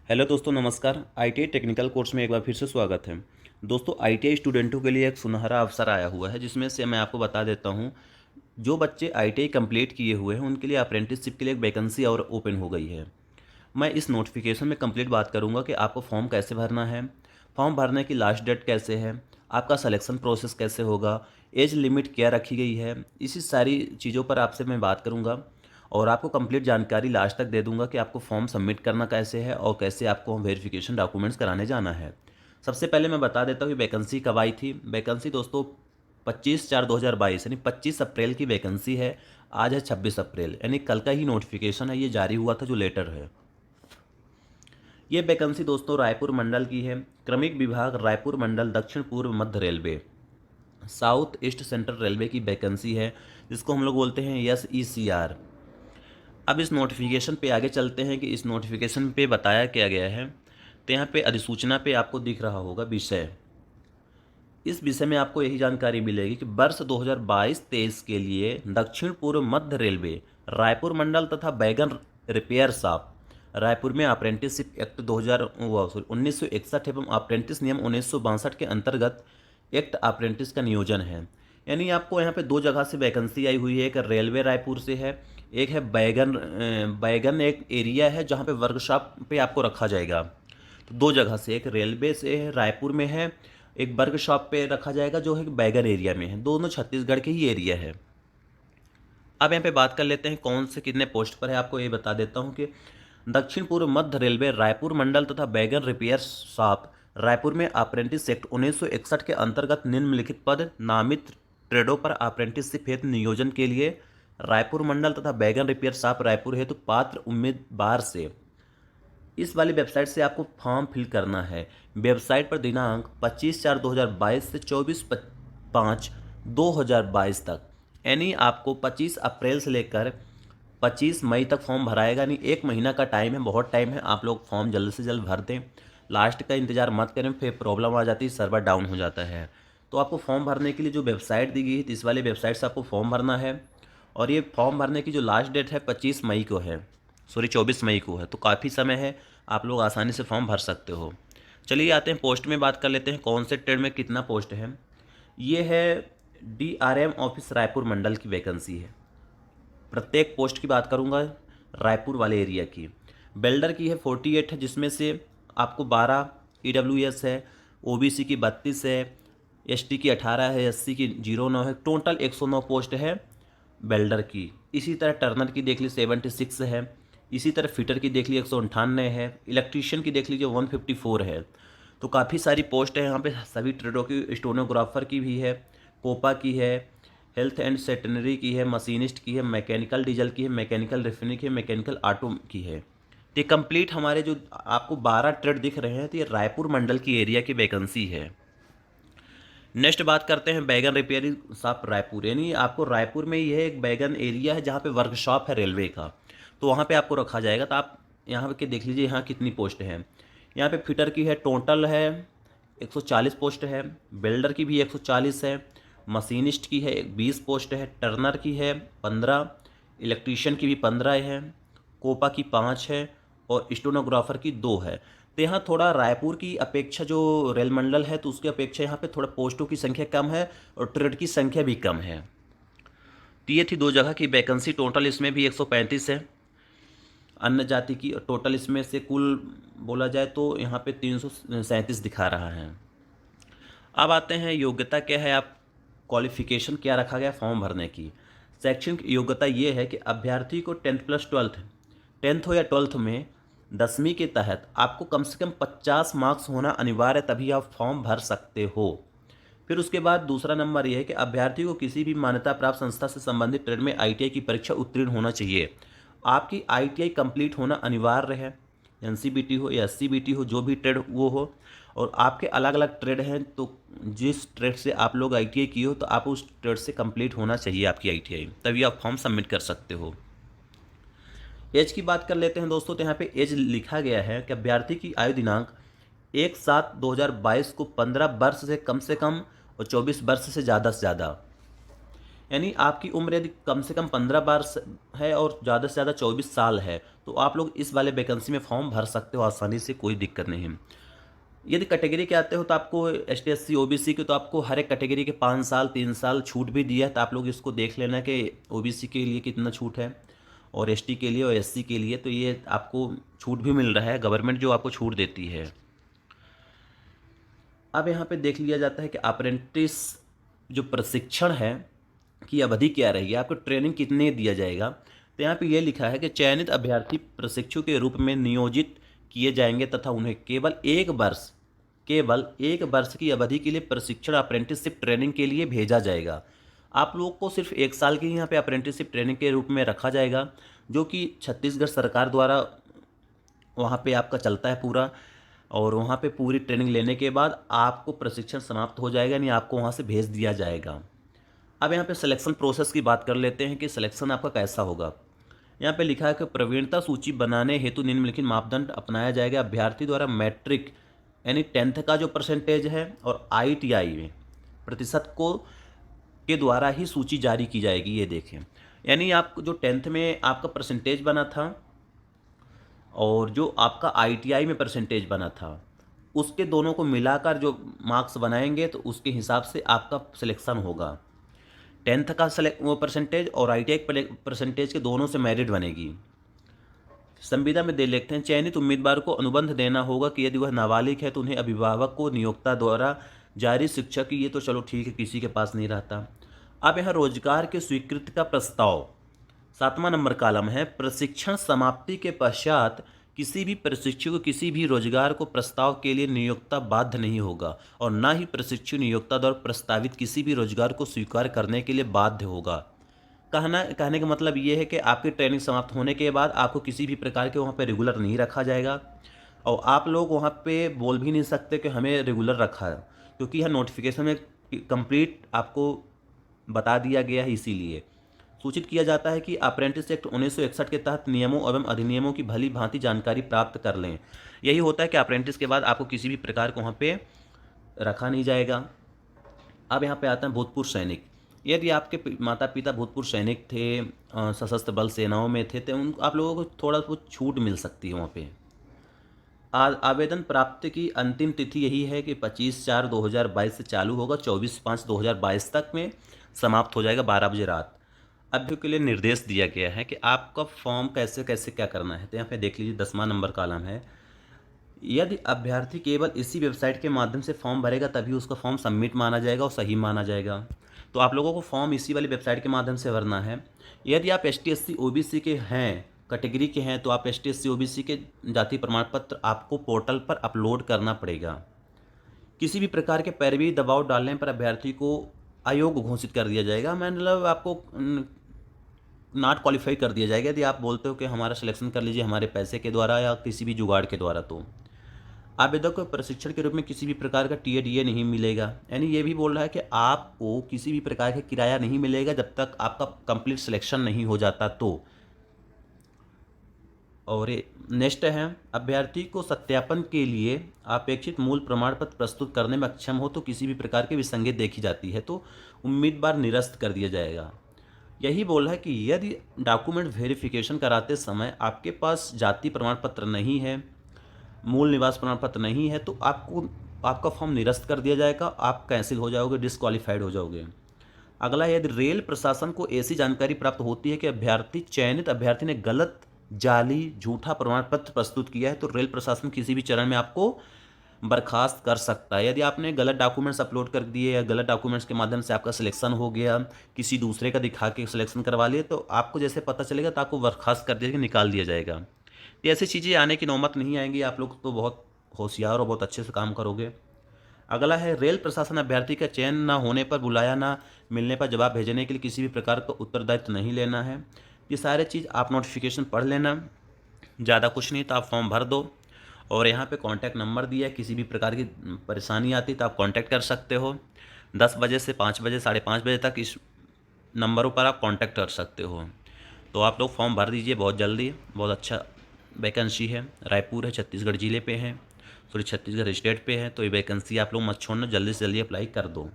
Hello दोस्तों, नमस्कार। ITI technical course में एक बार फिर से स्वागत है। दोस्तों, आईटीआई स्टूडेंटों के लिए एक सुनहरा अवसर आया हुआ है, जिसमें से मैं आपको बता देता हूं, जो बच्चे आईटीआई कंप्लीट किए हुए हैं उनके लिए अप्रेंटिसशिप के लिए एक वैकेंसी और ओपन हो गई है। मैं इस नोटिफिकेशन में कंप्लीट बात करूंगा कि आपको फॉर्म कैसे भरना है, फॉर्म भरने की लास्ट डेट कैसे है, आपका सिलेक्शन प्रोसेस कैसे होगा, एज लिमिट क्या रखी गई है, इसी सारी चीज़ों पर आपसे मैं बात करूंगा। और आपको कंप्लीट जानकारी लास्ट तक दे दूंगा कि आपको फॉर्म सबमिट करना कैसे है और कैसे आपको वेरिफिकेशन डॉक्यूमेंट्स कराने जाना है। सबसे पहले मैं बता देता हूँ कि वैकेंसी कब आई थी। वैकेंसी दोस्तों 25/4/2022 यानी 25 अप्रैल की वैकेंसी है। आज है 26 अप्रैल, यानी कल का ही नोटिफिकेशन है, ये जारी हुआ था जो लेटर है। ये वैकेंसी दोस्तों रायपुर मंडल की है। क्रमिक विभाग रायपुर मंडल दक्षिण पूर्व मध्य railway, south east central railway की वैकेंसी है, जिसको हम लोग बोलते हैं SECR। अब इस नोटिफिकेशन पे आगे चलते हैं कि इस नोटिफिकेशन पे बताया क्या गया है। तो यहाँ पे अधिसूचना पे आपको दिख रहा होगा विषय। इस विषय में आपको यही जानकारी मिलेगी कि वर्ष 2022-23 के लिए दक्षिण पूर्व मध्य रेलवे रायपुर मंडल तथा बैगन रिपेयर शॉप रायपुर में अप्रेंटिसशिप एक्ट 1961 एवं अप्रेंटिस नियम 1962 के अंतर्गत एक्ट अप्रेंटिस का नियोजन है। यानी आपको यहाँ पे दो जगह से वैकेंसी आई हुई है, एक रेलवे रायपुर से है, एक है बैगन एक एरिया है जहाँ पे वर्कशॉप पे आपको रखा जाएगा। तो दो जगह से, एक रेलवे से है रायपुर में है, एक वर्कशॉप पे रखा जाएगा जो है बैगन एरिया में है। दोनों छत्तीसगढ़ के ही एरिया है। अब यहाँ पे बात कर लेते हैं कौन से कितने पोस्ट पर है। आपको ये बता देता हूँ कि दक्षिण पूर्व मध्य रेलवे रायपुर मंडल तथा बैगन रिपेयर शॉप रायपुर में अप्रेंटिस एक्ट 1961 के अंतर्गत निम्नलिखित पद नामित ट्रेडों पर अप्रेंटिसशिप हेतु नियोजन के लिए रायपुर मंडल तथा बैगन रिपेयर शॉप रायपुर हेतु पात्र उम्मीदवार से इस वाली वेबसाइट से आपको फॉर्म फिल करना है। वेबसाइट पर दिनांक 25/4/2022 से 24/5/2022 तक, यानी आपको 25 अप्रैल से लेकर 25 मई तक फॉर्म भराएगा। नहीं, एक महीना का टाइम है, बहुत टाइम है। आप लोग फॉर्म जल्द से जल्द भर दें, लास्ट का इंतज़ार मत करें, फिर प्रॉब्लम आ जाती है, सर्वर डाउन हो जाता है। तो आपको फॉर्म भरने के लिए जो वेबसाइट दी गई है, इस वाली वेबसाइट से आपको फॉर्म भरना है। और ये फॉर्म भरने की जो लास्ट डेट है 25 मई को है, सॉरी 24 मई को है, तो काफ़ी समय है, आप लोग आसानी से फॉर्म भर सकते हो। चलिए आते हैं पोस्ट में बात कर लेते हैं, कौन से ट्रेड में कितना पोस्ट है। ये है DRM ऑफिस रायपुर मंडल की वैकेंसी है। प्रत्येक पोस्ट की बात करूंगा रायपुर वाले एरिया की। बेल्डर की है 48 है, जिसमें से आपको 12 EWS है, OBC की 32 है, ST की 18 है, SC की 09 है। टोटल 109 पोस्ट है बेल्डर की। इसी तरह टर्नर की देख ली 76 है। इसी तरह फिटर की देख ली 198 है। इलेक्ट्रीशियन की देख लीजिए 154 है। तो काफ़ी सारी पोस्ट है यहाँ पे सभी ट्रेडों की। स्टोनोग्राफर की भी है, कोपा की है, हेल्थ एंड सेटनरी की है, मशीनिस्ट की है, मैकेनिकल डीजल की है, मैकेनिकल रिफिनिंग की है, मैकेनिकल ऑटो की है। तो ये कंप्लीट हमारे जो आपको 12 ट्रेड दिख रहे हैं, तो ये रायपुर मंडल की एरिया की वैकेंसी है। नेक्स्ट बात करते हैं बैगन रिपेयरिंग शॉप रायपुर, यानी आपको रायपुर में यह एक बैगन एरिया है जहाँ पे वर्कशॉप है रेलवे का, तो वहाँ पे आपको रखा जाएगा। तो आप यहाँ के देख लीजिए यहाँ कितनी पोस्ट है। यहाँ पे फिटर की है, टोटल है 140 पोस्ट है। बेल्डर की भी 140 है। मशीनिस्ट की है 20 पोस्ट है। टर्नर की है 15। इलेक्ट्रीशियन की भी 15 है। कोपा की 5 है और स्टोनोग्राफर की 2 है। तो यहाँ थोड़ा रायपुर की अपेक्षा जो रेल मंडल है, तो उसकी अपेक्षा यहाँ पे थोड़ा पोस्टों की संख्या कम है और ट्रेड की संख्या भी कम है। तो ये थी दो जगह की वैकेंसी। टोटल इसमें भी 135 है अन्य जाति की। टोटल इसमें से कुल बोला जाए तो यहाँ पे 337 दिखा रहा है। अब आते हैं योग्यता क्या है, आप क्वालिफिकेशन क्या रखा गया फॉर्म भरने की। शैक्षणिक योग्यता ये है कि अभ्यर्थी को 10th+12 10th हो या 12th में 10वीं के तहत आपको कम से कम 50 मार्क्स होना अनिवार्य, तभी आप फॉर्म भर सकते हो। फिर उसके बाद दूसरा नंबर यह है कि अभ्यर्थी को किसी भी मान्यता प्राप्त संस्था से संबंधित ट्रेड में ITI की परीक्षा उत्तीर्ण होना चाहिए। आपकी ITI कंप्लीट होना अनिवार्य है। NCBT हो या SCBT हो, जो भी ट्रेड वो हो। और आपके अलग अलग ट्रेड हैं, तो जिस ट्रेड से आप लोग ITI किए हो, तो आप उस ट्रेड से कंप्लीट होना चाहिए आपकी ITI, तभी आप फॉर्म सबमिट कर सकते हो। एज की बात कर लेते हैं दोस्तों। तो यहाँ पे एज लिखा गया है कि अभ्यर्थी की आयु दिनांक 1/7/2022 को 15 वर्ष से कम और 24 वर्ष से ज़्यादा यानी आपकी उम्र यदि कम से कम 15 वर्ष है और ज़्यादा से ज़्यादा 24 साल है तो आप लोग इस वाले वैकेंसी में फॉर्म भर सकते हो आसानी से, कोई दिक्कत नहीं है। यदि कैटेगरी के आते हो तो आपको S T S C O B C के, तो आपको हर एक कैटेगरी के 5 साल 3 साल छूट भी दिया है, तो आप लोग इसको देख लेना कि ओ बी सी के लिए कितना छूट है और एस टी के लिए और एस सी के लिए, तो ये आपको छूट भी मिल रहा है, गवर्नमेंट जो आपको छूट देती है। अब यहाँ पे देख लिया जाता है कि अप्रेंटिस जो प्रशिक्षण है की अवधि क्या रहेगी, आपको ट्रेनिंग कितने दिया जाएगा। तो यहाँ पे ये लिखा है कि चयनित अभ्यर्थी प्रशिक्षु के रूप में नियोजित किए जाएंगे तथा उन्हें केवल एक वर्ष की अवधि के लिए प्रशिक्षण अप्रेंटिसशिप ट्रेनिंग के लिए भेजा जाएगा। आप लोगों को सिर्फ 1 साल की यहाँ पे अप्रेंटिसशिप ट्रेनिंग के रूप में रखा जाएगा, जो कि छत्तीसगढ़ सरकार द्वारा वहाँ पे आपका चलता है पूरा, और वहाँ पे पूरी ट्रेनिंग लेने के बाद आपको प्रशिक्षण समाप्त हो जाएगा, यानी आपको वहाँ से भेज दिया जाएगा। अब यहाँ पे सिलेक्शन प्रोसेस की बात कर लेते हैं कि सिलेक्शन आपका कैसा होगा। यहाँ पे लिखा है कि प्रवीणता सूची बनाने हेतु निम्नलिखित मापदंड अपनाया जाएगा। अभ्यर्थी द्वारा मैट्रिक यानी 10th का जो परसेंटेज है और ITI में प्रतिशत को के द्वारा ही सूची जारी की जाएगी। ये देखें, यानी आप जो 10th में आपका परसेंटेज बना था और जो आपका ITI में परसेंटेज बना था, उसके दोनों को मिलाकर जो मार्क्स बनाएंगे तो उसके हिसाब से आपका सिलेक्शन होगा। 10th का वो परसेंटेज और ITI परसेंटेज के दोनों से मेरिट बनेगी। संविदा में दे लिखते हैं, चयनित उम्मीदवार को अनुबंध देना होगा कि यदि वह नाबालिग है तो उन्हें अभिभावक को नियोक्ता द्वारा जारी शिक्षा की, ये तो चलो ठीक है, किसी के पास नहीं रहता। अब यहाँ रोजगार के स्वीकृति का प्रस्ताव 7वां नंबर कॉलम है। प्रशिक्षण समाप्ति के पश्चात किसी भी प्रशिक्षु को किसी भी रोजगार को प्रस्ताव के लिए नियोक्ता बाध्य नहीं होगा और न ही प्रशिक्षु नियोक्ता द्वारा प्रस्तावित किसी भी रोजगार को स्वीकार करने के लिए बाध्य होगा। कहने का मतलब ये है कि आपकी ट्रेनिंग समाप्त होने के बाद आपको किसी भी प्रकार के वहाँ पे रेगुलर नहीं रखा जाएगा और आप लोग वहाँ पे बोल भी नहीं सकते कि हमें रेगुलर रखा है, क्योंकि यह नोटिफिकेशन में कंप्लीट आपको बता दिया गया है। इसीलिए सूचित किया जाता है कि अप्रेंटिस एक्ट 1961 के तहत नियमों एवं अधिनियमों की भली भांति जानकारी प्राप्त कर लें। यही होता है कि अप्रेंटिस के बाद आपको किसी भी प्रकार को वहाँ पे रखा नहीं जाएगा। अब यहाँ पे आता है भूतपूर्व सैनिक। यदि आपके माता पिता भूतपूर्व सैनिक थे, सशस्त्र बल सेनाओं में थे, तो उन आप लोगों को थोड़ा बहुत छूट मिल सकती है वहाँ पे। आवेदन प्राप्ति की अंतिम तिथि यही है कि 25/4/2022 से चालू होगा, 24/5/2022 तक में समाप्त हो जाएगा 12 बजे रात। अभ्यर्थियों के लिए निर्देश दिया गया है कि आपका फॉर्म कैसे कैसे क्या करना है। तो यहाँ पे देख लीजिए 10वां नंबर कॉलम है। यदि अभ्यर्थी केवल इसी वेबसाइट के माध्यम से फॉर्म भरेगा तभी उसका फॉर्म सबमिट माना जाएगा और सही माना जाएगा। तो आप लोगों को फॉर्म इसी वाली वेबसाइट के माध्यम से भरना है। यदि आप ST SC OBC के हैं, कैटेगरी के हैं, तो आप ST SC OBC के जाति प्रमाण पत्र आपको पोर्टल पर अपलोड करना पड़ेगा। किसी भी प्रकार के पैरवी दबाव डालने पर अभ्यर्थी को अयोग्य घोषित कर दिया जाएगा, मतलब आपको नॉट क्वालिफाई कर दिया जाएगा यदि आप बोलते हो कि हमारा सिलेक्शन कर लीजिए हमारे पैसे के द्वारा या किसी भी जुगाड़ के द्वारा। तो आवेदक को प्रशिक्षण के रूप में किसी भी प्रकार का TA DA नहीं मिलेगा, यानी ये भी बोल रहा है कि आपको किसी भी प्रकार का किराया नहीं मिलेगा जब तक आपका कंप्लीट सिलेक्शन नहीं हो जाता तो। और नेक्स्ट है, अभ्यर्थी को सत्यापन के लिए अपेक्षित मूल प्रमाण पत्र प्रस्तुत करने में अक्षम हो तो किसी भी प्रकार की विसंगति देखी जाती है तो उम्मीदवार निरस्त कर दिया जाएगा। यही बोल रहा है कि यदि डॉक्यूमेंट वेरिफिकेशन कराते समय आपके पास जाति प्रमाण पत्र नहीं है, मूल निवास प्रमाण पत्र नहीं है, तो आपका फॉर्म निरस्त कर दिया जाएगा, आप कैंसिल हो जाओगे, डिस्क्वालीफाइड हो जाओगे। अगला है, यदि रेल प्रशासन को ऐसी जानकारी प्राप्त होती है कि चयनित अभ्यर्थी ने गलत, जाली, झूठा प्रमाण पत्र प्रस्तुत किया है तो रेल प्रशासन किसी भी चरण में आपको बर्खास्त कर सकता है। यदि आपने गलत डॉक्यूमेंट्स अपलोड कर दिए या गलत डॉक्यूमेंट्स के माध्यम से आपका सिलेक्शन हो गया, किसी दूसरे का दिखा के सिलेक्शन करवा लिए, तो आपको जैसे पता चलेगा तो आपको बर्खास्त कर दिया जाएगा, निकाल दिया जाएगा। तो ऐसी चीज़ें आने की नौबत नहीं आएंगी, आप लोग तो बहुत होशियार और बहुत अच्छे से काम करोगे। अगला है, रेल प्रशासन अभ्यर्थी का चयन न होने पर, बुलाया न मिलने पर जवाब भेजने के लिए किसी भी प्रकार का उत्तरदायित्व नहीं लेना है। ये सारे चीज़ आप नोटिफिकेशन पढ़ लेना, ज़्यादा कुछ नहीं तो आप फॉर्म भर दो। और यहाँ पे कांटेक्ट नंबर दिया है, किसी भी प्रकार की परेशानी आती तो आप कांटेक्ट कर सकते हो। 10 बजे से 5 बजे 5:30 बजे तक इस नंबरों पर आप कांटेक्ट कर सकते हो। तो आप लोग फॉर्म भर दीजिए बहुत जल्दी, बहुत अच्छा वैकेंसी है। रायपुर है, छत्तीसगढ़ ज़िले पे है, सॉरी छत्तीसगढ़ स्टेट पे है, तो ये वैकेंसी आप लोग मत छोड़ना, जल्दी से जल्दी अप्लाई कर दो।